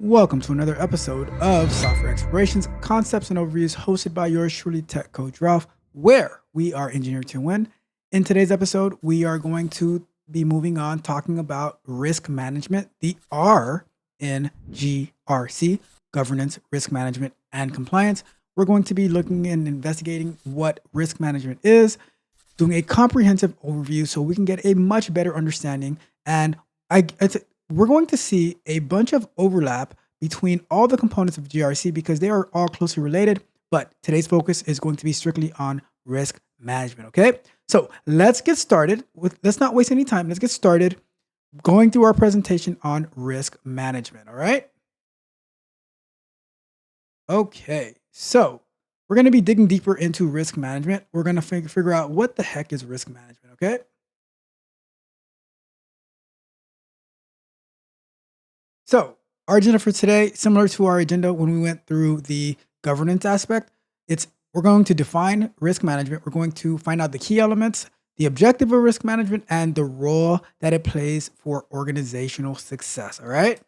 Welcome to another episode of Software Explorations, Concepts and Overviews, hosted by yours truly, Tech Coach Ralph, where we are engineered to win. In today's episode, we are going to be moving on talking about risk management, the R in GRC, governance, risk management, and compliance. We're going to be looking and investigating what risk management is, doing a comprehensive overview so we can get a much better understanding. And we're going to see a bunch of overlap between all the components of GRC because they are all closely related. But today's focus is going to be strictly on risk management. Okay, so let's get started let's not waste any time. Let's get started going through our presentation on risk management. All right. Okay, so we're going to be digging deeper into risk management. We're going to figure out what the heck is risk management. Okay. So our agenda for today, similar to our agenda when we went through the governance aspect, we're going to define risk management. We're going to find out the key elements, the objective of risk management, and the role that it plays for organizational success. All right.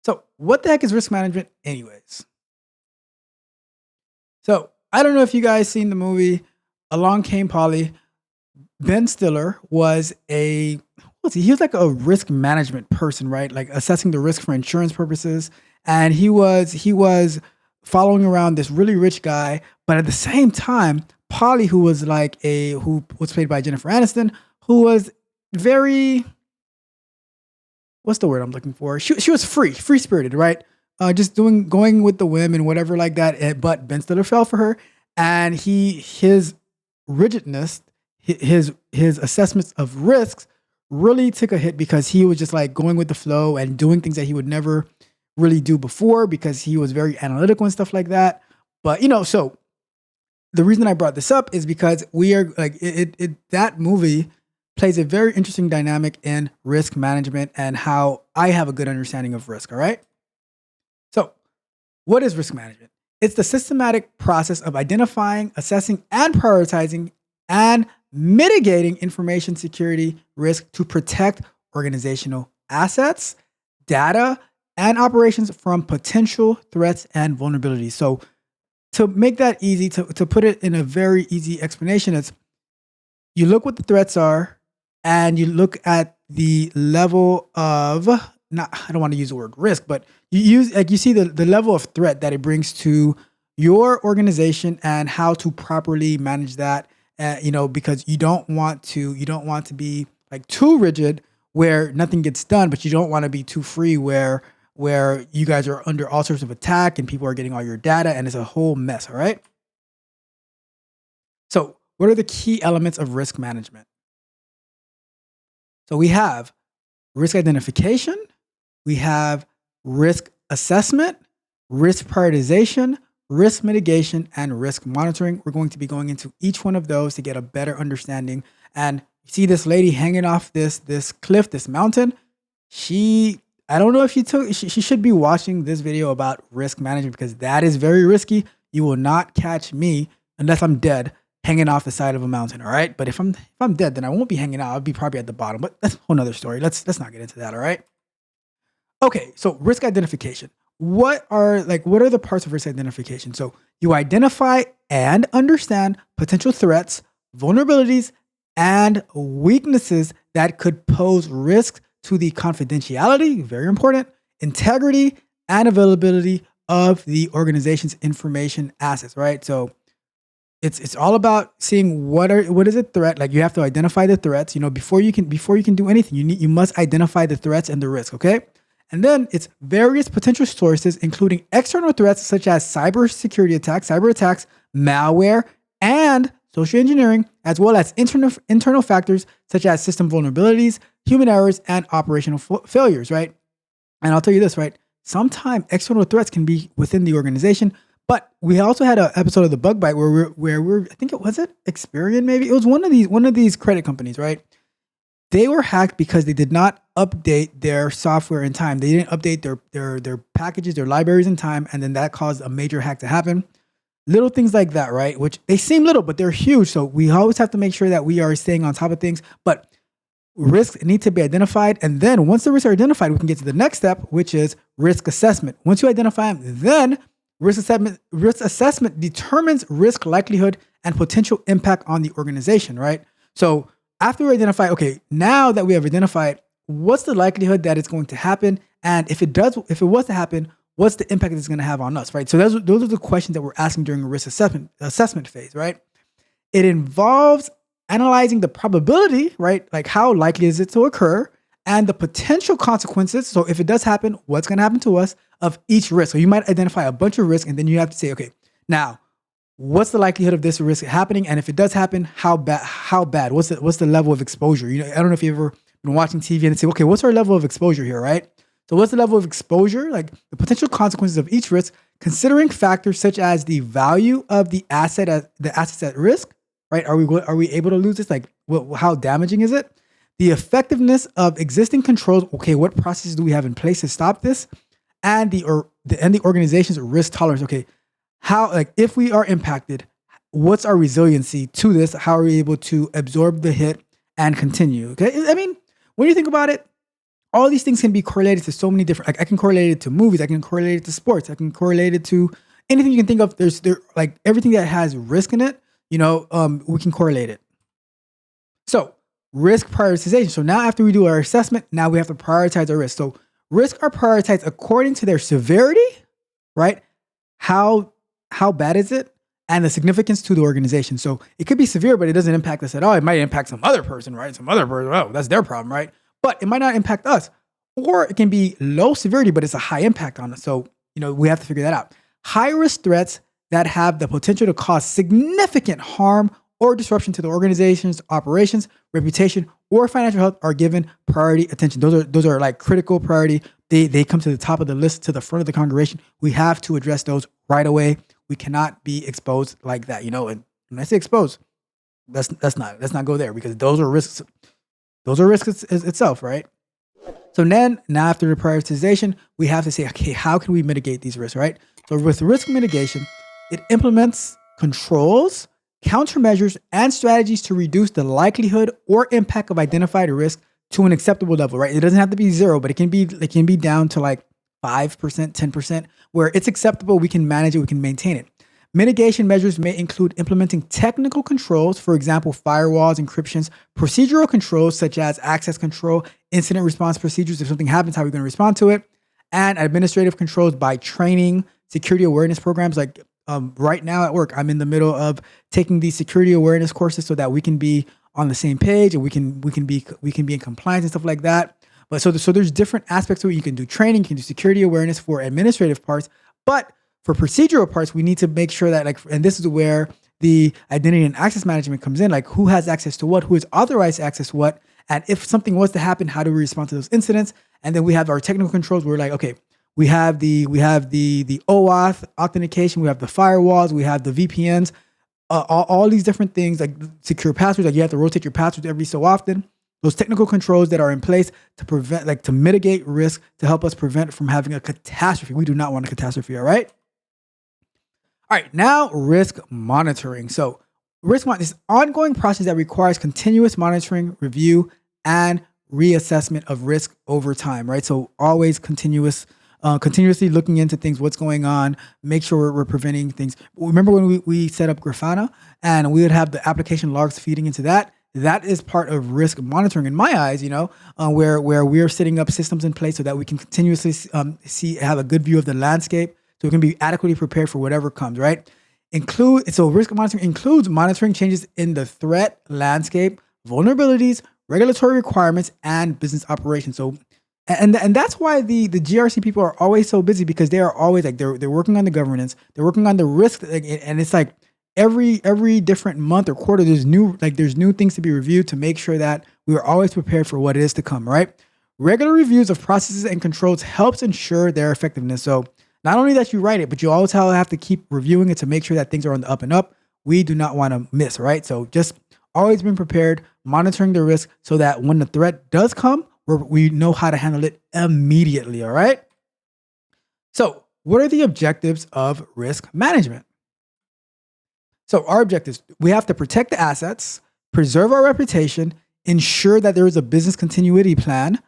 So what the heck is risk management anyways? So I don't know if you guys seen the movie Along Came Polly. Ben Stiller was he was like a risk management person, right? Like assessing the risk for insurance purposes. And he was following around this really rich guy. But at the same time, Polly, who was played by Jennifer Aniston, who was very, what's the word I'm looking for? She was free spirited, right? Just going with the whim and whatever like that. But Ben Stiller fell for her, and his rigidness, his assessments of risks really took a hit because he was just like going with the flow and doing things that he would never really do before because he was very analytical and stuff like that. But so the reason I brought this up is because we are like that movie plays a very interesting dynamic in risk management and how I have a good understanding of risk. All right. So what is risk management? It's the systematic process of identifying, assessing, and prioritizing and mitigating information security risk to protect organizational assets, data, and operations from potential threats and vulnerabilities. So to make that easy, to put it in a very easy explanation, it's you look what the threats are and you look at the level of, I don't want to use the word risk, but you see the level of threat that it brings to your organization and how to properly manage that. Because you don't want to be like too rigid where nothing gets done, but you don't want to be too free where you guys are under all sorts of attack and people are getting all your data and it's a whole mess. All right. So what are the key elements of risk management? So we have risk identification, we have risk assessment, risk prioritization, risk mitigation, and risk monitoring. We're going to be going into each one of those to get a better understanding. And you see this lady hanging off this cliff, this mountain. I don't know if she should be watching this video about risk management because that is very risky. You will not catch me unless I'm dead hanging off the side of a mountain. All right. But if I'm dead, then I won't be hanging out. I'll be probably at the bottom, but that's a whole nother story. Let's not get into that. All right. Okay. So risk identification. What are the parts of risk identification? So you identify and understand potential threats, vulnerabilities, and weaknesses that could pose risks to the confidentiality, very important, integrity, and availability of the organization's information assets, right? So it's all about seeing what is a threat. Like you have to identify the threats, before you can do anything, you must identify the threats and the risk, okay? And then it's various potential sources, including external threats such as cybersecurity attacks, cyber attacks, malware, and social engineering, as well as internal factors such as system vulnerabilities, human errors, and operational failures, right? And I'll tell you this, right? Sometimes external threats can be within the organization, but we also had an episode of the Bug Bite where we're I think it was Experian, maybe it was one of these credit companies, right? They were hacked because they did not update their software in time. They didn't update their packages, their libraries in time, and then that caused a major hack to happen. Little things like that, right? Which they seem little, but they're huge. So we always have to make sure that we are staying on top of things. But risks need to be identified. And then once the risks are identified, we can get to the next step, which is risk assessment. Once you identify them, then risk assessment determines risk likelihood and potential impact on the organization, right? So after we identify, okay, now that we have identified what's the likelihood that it's going to happen, and if it was to happen, what's the impact it's going to have on us, right? So those are the questions that we're asking during the risk assessment phase, right? It involves analyzing the probability, right? Like how likely is it to occur, and the potential consequences. So if it does happen, what's going to happen to us of each risk. So you might identify a bunch of risks, and then you have to say, okay, now what's the likelihood of this risk happening? And if it does happen, how bad? What's the level of exposure? I don't know if you've ever been watching TV and say, okay, what's our level of exposure here, right? So what's the level of exposure? Like the potential consequences of each risk, considering factors such as the value of the assets at risk, right? Are we able to lose this? Like how damaging is it? The effectiveness of existing controls. Okay, what processes do we have in place to stop this? And the organization's risk tolerance. Okay, how, like, if we are impacted, what's our resiliency to this? How are we able to absorb the hit and continue? Okay, I mean, when you think about it, all these things can be correlated to so many different. Like I can correlate it to movies, I can correlate it to sports, I can correlate it to anything you can think of. There's like everything that has risk in it. We can correlate it. So risk prioritization. So now after we do our assessment, now we have to prioritize our risk. So risks are prioritized according to their severity, right? How bad is it? And the significance to the organization. So it could be severe, but it doesn't impact us at all. It might impact some other person, right? Oh, that's their problem, right? But it might not impact us. Or it can be low severity, but it's a high impact on us. So, we have to figure that out. High risk threats that have the potential to cause significant harm or disruption to the organization's operations, reputation, or financial health are given priority attention. Those are like critical priority. They come to the top of the list, to the front of the congregation. We have to address those right away. We cannot be exposed like that, And when I say exposed, let's not go there, because those are risks. Those are risks itself, right? So then, now after the prioritization, we have to say, okay, how can we mitigate these risks, right? So with risk mitigation, it implements controls, countermeasures, and strategies to reduce the likelihood or impact of identified risk to an acceptable level, right? It doesn't have to be zero, but it can be down to like 5%, 10%, where it's acceptable. We can manage it, we can maintain it. Mitigation measures may include implementing technical controls, for example, firewalls, encryptions, procedural controls such as access control, incident response procedures. If something happens, how are we going to respond to it? And administrative controls by training, security awareness programs. Like right now at work, I'm in the middle of taking these security awareness courses so that we can be on the same page and we can be in compliance and stuff like that. But so there's different aspects to it. You can do training, you can do security awareness for administrative parts, but for procedural parts, we need to make sure that, like, and this is where the identity and access management comes in, like who has access to what, who is authorized to access what, and if something was to happen, how do we respond to those incidents? And then we have our technical controls. We're like, okay, we have the OAuth authentication, we have the firewalls, we have the VPNs, all these different things, like secure passwords. Like you have to rotate your passwords every so often. Those technical controls that are in place to prevent, like to mitigate risk, to help us prevent from having a catastrophe. We do not want a catastrophe, all right? All right, now risk monitoring. So risk monitoring is an ongoing process that requires continuous monitoring, review, and reassessment of risk over time, right? So always continuously looking into things, what's going on, make sure we're preventing things. Remember when we set up Grafana and we would have the application logs feeding into that? That is part of risk monitoring in my eyes, where we're setting up systems in place so that we can continuously have a good view of the landscape, so we can be adequately prepared for whatever comes, right? So risk monitoring includes monitoring changes in the threat landscape, vulnerabilities, regulatory requirements, and business operations. So, and that's why the GRC people are always so busy, because they are always like, they're working on the governance, they're working on the risk, and it's like every different month or quarter, there's new things to be reviewed to make sure that we are always prepared for what is to come, right? Regular reviews of processes and controls helps ensure their effectiveness. So not only that you write it, but you also have to keep reviewing it to make sure that things are on the up and up. We do not want to miss, right? So just always being prepared, monitoring the risk so that when the threat does come, we know how to handle it immediately, all right? So what are the objectives of risk management? So our objectives, we have to protect the assets, preserve our reputation, ensure that there is a business continuity plan.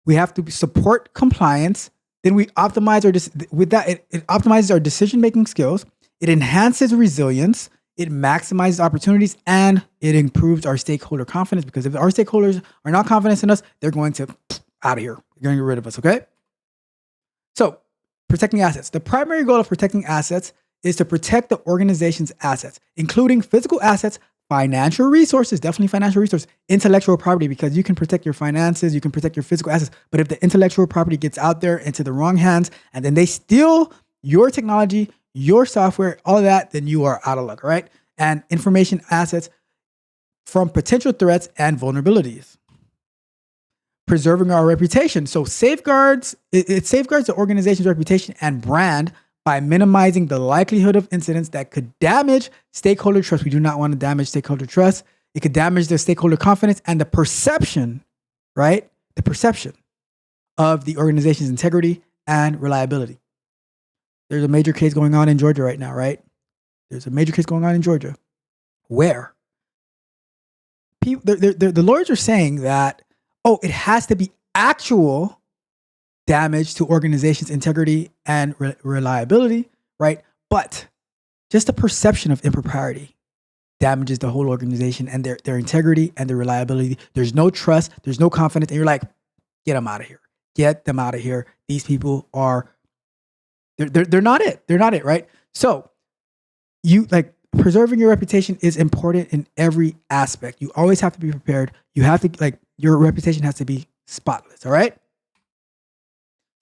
We have to support compliance. Then we optimize it optimizes our decision-making skills. It enhances resilience. It maximizes opportunities, and it improves our stakeholder confidence, because if our stakeholders are not confident in us, they're going to out of here. They're going to get rid of us, okay? So, protecting assets. The primary goal of protecting assets is to protect the organization's assets, including physical assets, financial resources, definitely financial resources, intellectual property, because you can protect your finances, you can protect your physical assets. But if the intellectual property gets out there into the wrong hands, and then they steal your technology, your software, all of that, then you are out of luck, right? And information assets from potential threats and vulnerabilities. Preserving our reputation. So it safeguards the organization's reputation and brand by minimizing the likelihood of incidents that could damage stakeholder trust. We do not want to damage stakeholder trust. It could damage the stakeholder confidence and the perception, right? The perception of the organization's integrity and reliability. There's a major case going on in Georgia right now, right? There's a major case going on in Georgia where the lawyers are saying that, it has to be actual damage to organization's integrity and reliability, right? But just the perception of impropriety damages the whole organization and their integrity and their reliability. There's no trust, there's no confidence, and you're like, get them out of here. Get them out of here. These people are, they're not it. They're not it, right? So preserving your reputation is important in every aspect. You always have to be prepared. You have to, your reputation has to be spotless, all right?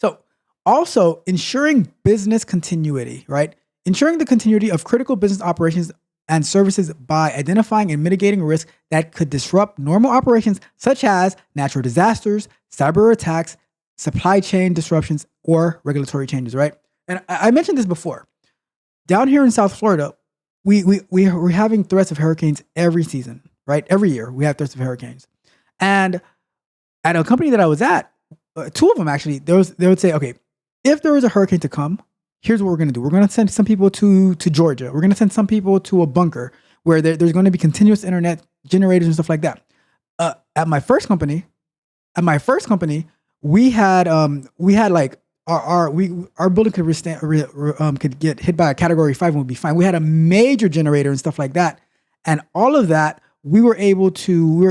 So also ensuring business continuity, right? Ensuring the continuity of critical business operations and services by identifying and mitigating risks that could disrupt normal operations, such as natural disasters, cyber attacks, supply chain disruptions, or regulatory changes, right? And I mentioned this before. Down here in South Florida, we're having threats of hurricanes every season, right? Every year we have threats of hurricanes. And at a company that I was at, two of them actually, they would say, okay, if there is a hurricane to come, here's what we're going to do. We're going to send some people to Georgia. We're going to send some people to a bunker where there's going to be continuous internet generators and stuff like that. At my first company, we had like our building could withstand, could get hit by a category 5 and would be fine. We had a major generator and stuff like that, and all of that we were able to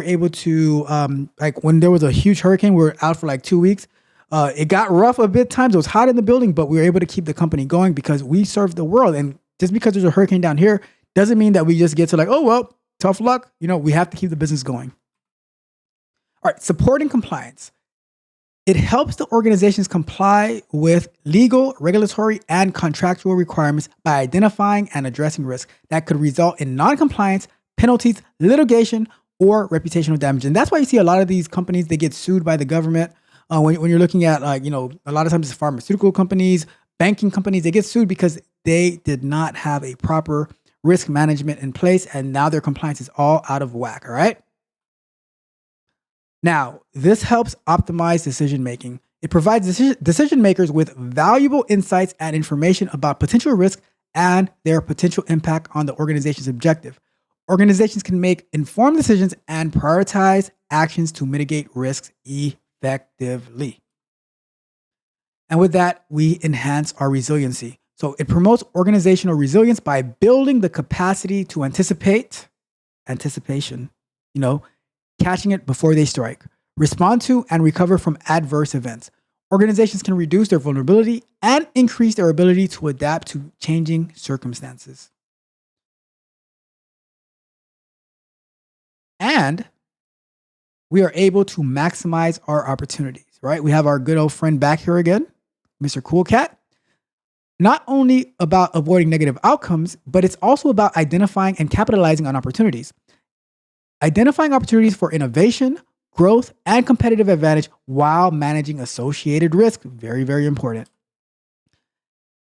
like when there was a huge hurricane, we were out for like 2 weeks. It got rough a bit times. It was hot in the building, but we were able to keep the company going because we serve the world. And just because there's a hurricane down here doesn't mean that we just get to like, oh well, tough luck. We have to keep the business going. All right, supporting compliance. It helps the organizations comply with legal, regulatory, and contractual requirements by identifying and addressing risks that could result in non-compliance, penalties, litigation, or reputational damage. And that's why you see a lot of these companies, they get sued by the government. When you're looking at a lot of times it's pharmaceutical companies, banking companies, they get sued because they did not have a proper risk management in place, and now their compliance is all out of whack, all right? Now, this helps optimize decision-making. It provides decision makers with valuable insights and information about potential risk and their potential impact on the organization's objective. Organizations can make informed decisions and prioritize actions to mitigate risks effectively. And with that, we enhance our resiliency. So it promotes organizational resilience by building the capacity to anticipation, catching it before they strike, respond to and recover from adverse events. Organizations can reduce their vulnerability and increase their ability to adapt to changing circumstances. And we are able to maximize our opportunities, right? We have our good old friend back here again, Mr. Cool Cat. Not only about avoiding negative outcomes, but it's also about identifying and capitalizing on opportunities. Identifying opportunities for innovation, growth, and competitive advantage while managing associated risk. Very, very important.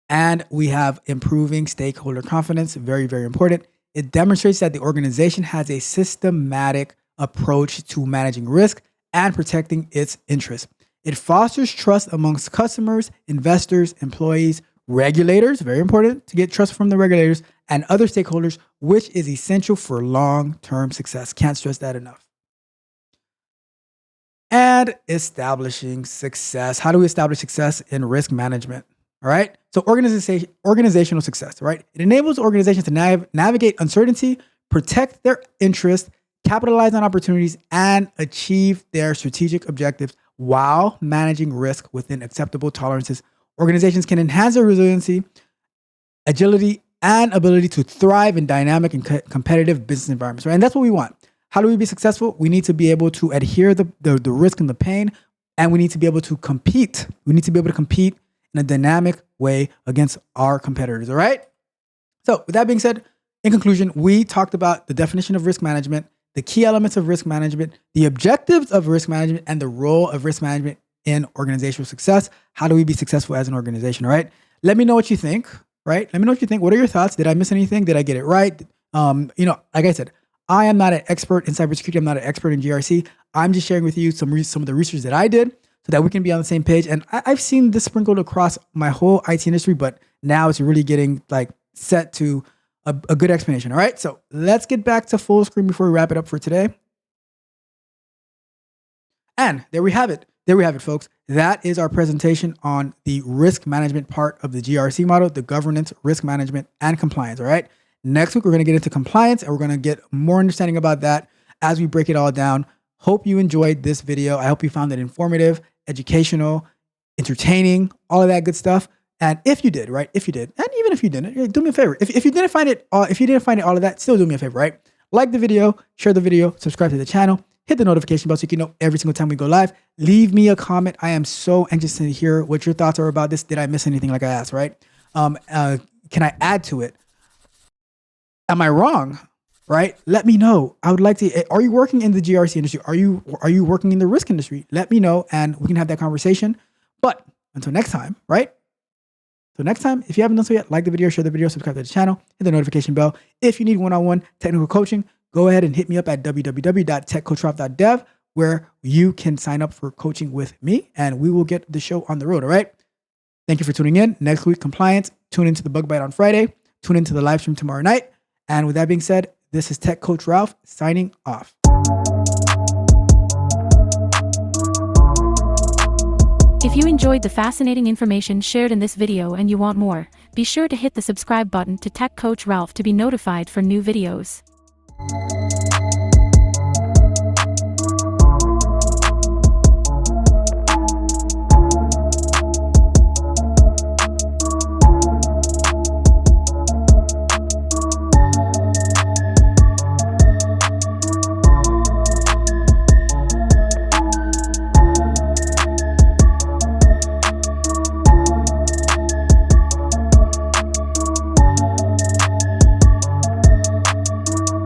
And we have improving stakeholder confidence. Very, very important. It demonstrates that the organization has a systematic approach to managing risk and protecting its interests. It fosters trust amongst customers, investors, employees, regulators, very important to get trust from the regulators, and other stakeholders, which is essential for long-term success. Can't stress that enough. And establishing success. How do we establish success in risk management? All right. So organizational success, right? It enables organizations to navigate uncertainty, protect their interests, capitalize on opportunities, and achieve their strategic objectives while managing risk within acceptable tolerances. Organizations can enhance their resiliency, agility, and ability to thrive in dynamic and competitive business environments, right? And that's what we want. How do we be successful? We need to be able to adhere the risk and the pain, and we need to be able to compete. We need to be able to compete in a dynamic way against our competitors, all right? So with that being said, in conclusion, we talked about the definition of risk management, the key elements of risk management, the objectives of risk management, and the role of risk management in organizational success. How do we be successful as an organization, all right? Let me know what you think, right? Let me know what you think. What are your thoughts? Did I miss anything? Did I get it right? Like I said, I am not an expert in cybersecurity. I'm not an expert in GRC. I'm just sharing with you some of the research that I did so that we can be on the same page. And I've seen this sprinkled across my whole IT industry, but now it's really getting like set to a good explanation. All right. So let's get back to full screen before we wrap it up for today. And there we have it. There we have it, folks. That is our presentation on the risk management part of the GRC model, the governance, risk management, and compliance. All right. Next week, we're going to get into compliance, and we're going to get more understanding about that as we break it all down. Hope you enjoyed this video. I hope you found it informative, educational, entertaining, all of that good stuff. And if you did, right? If you did, and even if you didn't, do me a favor. If you didn't find it, all of that, still do me a favor, right? Like the video, share the video, subscribe to the channel, hit the notification bell so you can know every single time we go live. Leave me a comment. I am so anxious to hear what your thoughts are about this. Did I miss anything like I asked, right? Can I add to it? Am I wrong? Right? Let me know. I would like to. Are you working in the GRC industry? Are you working in the risk industry? Let me know, and we can have that conversation. But until next time, right? So next time, if you haven't done so yet, like the video, share the video, subscribe to the channel, hit the notification bell. If you need one-on-one technical coaching, go ahead and hit me up at www.techcoachralph.dev, where you can sign up for coaching with me, and we will get the show on the road. All right. Thank you for tuning in. Next week, compliance. Tune into the Bug Bite on Friday. Tune into the live stream tomorrow night. And with that being said, this is Tech Coach Ralph signing off. If you enjoyed the fascinating information shared in this video and you want more, be sure to hit the subscribe button to Tech Coach Ralph to be notified for new videos.